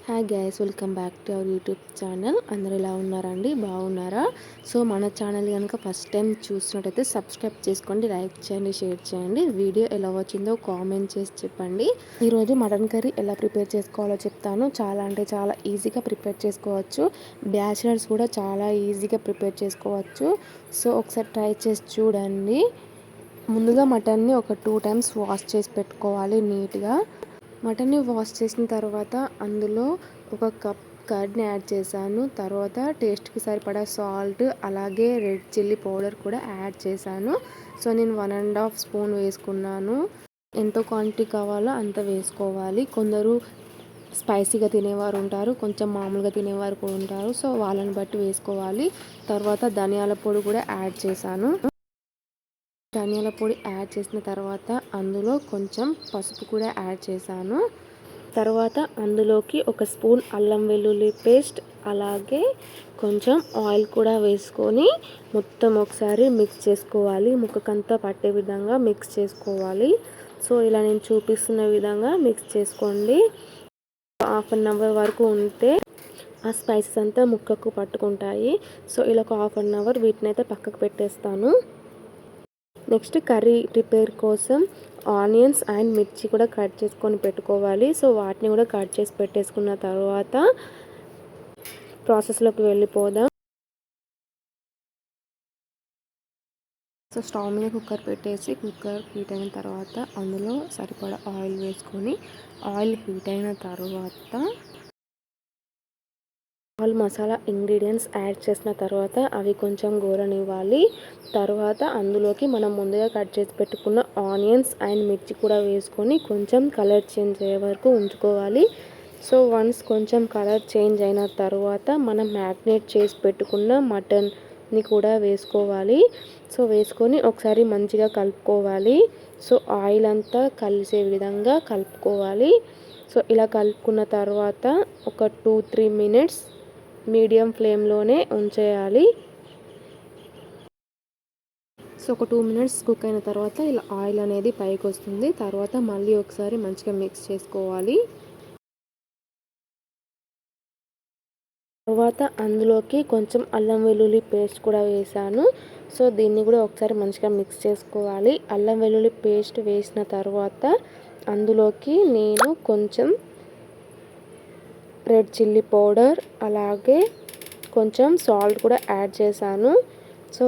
Hi guys, welcome back to our YouTube channel. అందరూ ఎలా ఉన్నారండి? బాగున్నారా? సో మన ఛానల్ కనుక ఫస్ట్ టైం చూసినట్టయితే సబ్స్క్రైబ్ చేసుకోండి, లైక్ చేయండి, షేర్ చేయండి. వీడియో ఎలా వచ్చిందో కామెంట్ చేసి చెప్పండి. ఈరోజు మటన్ కర్రీ ఎలా ప్రిపేర్ చేసుకోవాలో చెప్తాను. చాలా అంటే చాలా ఈజీగా ప్రిపేర్ చేసుకోవచ్చు. బ్యాచిలర్స్ కూడా చాలా ఈజీగా ప్రిపేర్ చేసుకోవచ్చు. సో ఒకసారి ట్రై చేసి చూడండి. ముందుగా మటన్ని ఒక 2 టైమ్స్ వాష్ చేసి పెట్టుకోవాలి నీట్గా. మటన్ని వాష్ చేసిన తర్వాత అందులో ఒక కప్ కర్డ్ని యాడ్ చేశాను. తర్వాత టేస్ట్కి సరిపడా సాల్ట్, అలాగే రెడ్ చిల్లీ పౌడర్ కూడా యాడ్ చేశాను. సో నేను 1.5 స్పూన్ వేసుకున్నాను. ఎంత క్వాంటిటీ కావాలో అంత వేసుకోవాలి. కొందరు స్పైసీగా తినేవారు ఉంటారు, కొంచెం మామూలుగా తినేవారు కూడా ఉంటారు. సో వాళ్ళని బట్టి వేసుకోవాలి. తర్వాత ధనియాల పొడి కూడా యాడ్ చేశాను. ధనియాల పొడి యాడ్ చేసిన తర్వాత అందులో కొంచెం పసుపు కూడా యాడ్ చేశాను. తర్వాత అందులోకి ఒక స్పూన్ అల్లం వెల్లుల్లి పేస్ట్, అలాగే కొంచెం ఆయిల్ కూడా వేసుకొని మొత్తం ఒకసారి మిక్స్ చేసుకోవాలి. ముక్కకంతా పట్టే విధంగా మిక్స్ చేసుకోవాలి. సో ఇలా నేను చూపిస్తున్న విధంగా మిక్స్ చేసుకోండి. హాఫ్ అన్ అవర్ వరకు ఉంటే ఆ స్పైసెస్ అంతా ముక్కకు పట్టుకుంటాయి. సో ఇలా ఒక హాఫ్ అన్ అవర్ వీటిని అయితే పక్కకు పెట్టేస్తాను. నెక్స్ట్ కర్రీ ప్రిపేర్ కోసం ఆనియన్స్ అండ్ మిర్చి కూడా కట్ చేసుకొని పెట్టుకోవాలి. సో వాటిని కూడా కట్ చేసి పెట్టేసుకున్న తర్వాత ప్రాసెస్లోకి వెళ్ళిపోదాం. సో స్టవ్ మీద కుక్కర్ పెట్టేసి కుక్కర్ హీట్ అయిన తర్వాత అందులో సరిపడా ఆయిల్ వేసుకొని ఆయిల్ హీట్ అయిన తర్వాత ఆల్ మసాలా ఇంగ్రీడియంట్స్ యాడ్ చేసిన తర్వాత అవి కొంచెం గోరనివ్వాలి. తర్వాత అందులోకి మనం ముందుగా కట్ చేసి పెట్టుకున్న ఆనియన్స్ అండ్ మిర్చి కూడా వేసుకొని కొంచెం కలర్ చేంజ్ అయ్యే వరకు ఉంచుకోవాలి. సో వన్స్ కొంచెం కలర్ చేంజ్ అయిన తర్వాత మనం మ్యాగ్నేట్ చేసి పెట్టుకున్న మటన్ని కూడా వేసుకోవాలి. సో వేసుకొని ఒకసారి మంచిగా కలుపుకోవాలి. సో ఆయిల్ అంతా కలిసే విధంగా కలుపుకోవాలి. సో ఇలా కలుపుకున్న తర్వాత ఒక 2-3 మినిట్స్ మీడియం ఫ్లేమ్లోనే ఉంచేయాలి. సో ఒక 2 మినిట్స్ కుక్ అయిన తర్వాత ఇలా ఆయిల్ అనేది పైకి వస్తుంది. తర్వాత మళ్ళీ ఒకసారి మంచిగా మిక్స్ చేసుకోవాలి. తర్వాత అందులోకి కొంచెం అల్లం వెల్లుల్లి పేస్ట్ కూడా వేసాను. సో దీన్ని కూడా ఒకసారి మంచిగా మిక్స్ చేసుకోవాలి. అల్లం వెల్లుల్లి పేస్ట్ వేసిన తర్వాత అందులోకి నేను కొంచెం రెడ్ చిల్లీ పౌడర్, అలాగే కొంచెం సాల్ట్ కూడా యాడ్ చేశాను. సో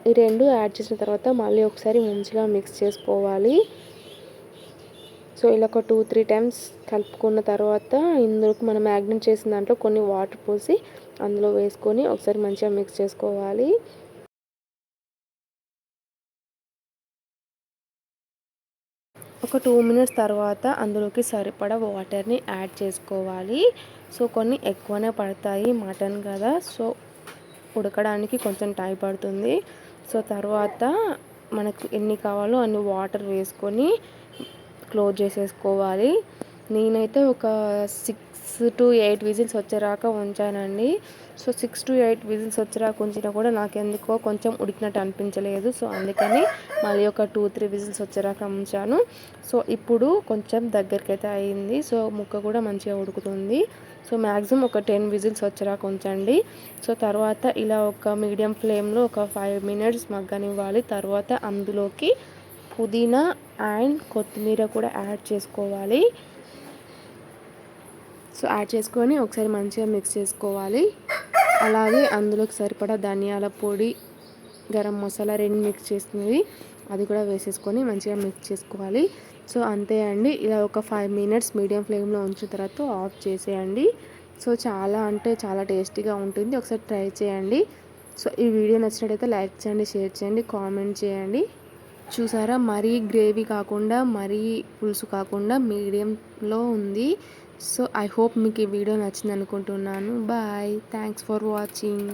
ఈ రెండు యాడ్ చేసిన తర్వాత మళ్ళీ ఒకసారి మంచిగా మిక్స్ చేసుకోవాలి. సో ఇలా ఒక 2-3 టైమ్స్ కలుపుకున్న తర్వాత ఇందులోకి మనం మ్యాగ్నేట్ చేసిన దాంట్లో కొన్ని వాటర్ పోసి అందులో వేసుకొని ఒకసారి మంచిగా మిక్స్ చేసుకోవాలి. ఒక 2 మినిట్స్ తర్వాత అందులోకి సరిపడా వాటర్ని యాడ్ చేసుకోవాలి. సో కొన్ని ఎక్కువనే పడతాయి, మటన్ కదా, సో ఉడకడానికి కొంచెం టైం పడుతుంది. సో తర్వాత మనకు ఎన్ని కావాలో అన్ని వాటర్ వేసుకొని క్లోజ్ చేసేసుకోవాలి. నేనైతే ఒక 6-8 విజిల్స్ వచ్చేరాక ఉంచానండి. సో 6-8 విజిల్స్ వచ్చేరాక ఉంచినా కూడా నాకు ఎందుకో కొంచెం ఉడికినట్టు అనిపించలేదు. సో అందుకని మళ్ళీ ఒక 2-3 విజిల్స్ వచ్చేరాక ఉంచాను. సో ఇప్పుడు కొంచెం దగ్గరికి అయితే అయింది. సో ముక్క కూడా మంచిగా ఉడుకుతుంది. సో మ్యాక్సిమం ఒక 10 విజిల్స్ వచ్చేరాక ఉంచండి. సో తర్వాత ఇలా ఒక మీడియం ఫ్లేమ్లో ఒక 5 మినిట్స్ మగ్గనివ్వాలి. తర్వాత అందులోకి పుదీనా అండ్ కొత్తిమీర కూడా యాడ్ చేసుకోవాలి. సో యాడ్ చేసుకొని ఒకసారి మంచిగా మిక్స్ చేసుకోవాలి. అలాగే అందులోకి సరిపడా ధనియాల పొడి, గరం మసాలా రెండు మిక్స్ చేసుకునేది అది కూడా వేసేసుకొని మంచిగా మిక్స్ చేసుకోవాలి. సో అంతే అండి. ఇలా ఒక 5 మినిట్స్ మీడియం ఫ్లేమ్లో ఉంచిన తర్వాత ఆఫ్ చేసేయండి. సో చాలా అంటే చాలా టేస్టీగా ఉంటుంది. ఒకసారి ట్రై చేయండి. సో ఈ వీడియో నచ్చినట్టయితే లైక్ చేయండి, షేర్ చేయండి, కామెంట్ చేయండి. చూసారా, మరీ గ్రేవీ కాకుండా మరీ పులుసు కాకుండా మీడియంలో ఉంది. సో ఐ హోప్ మీకు ఈ వీడియో నచ్చింది అనుకుంటున్నాను. Bye, thanks for watching.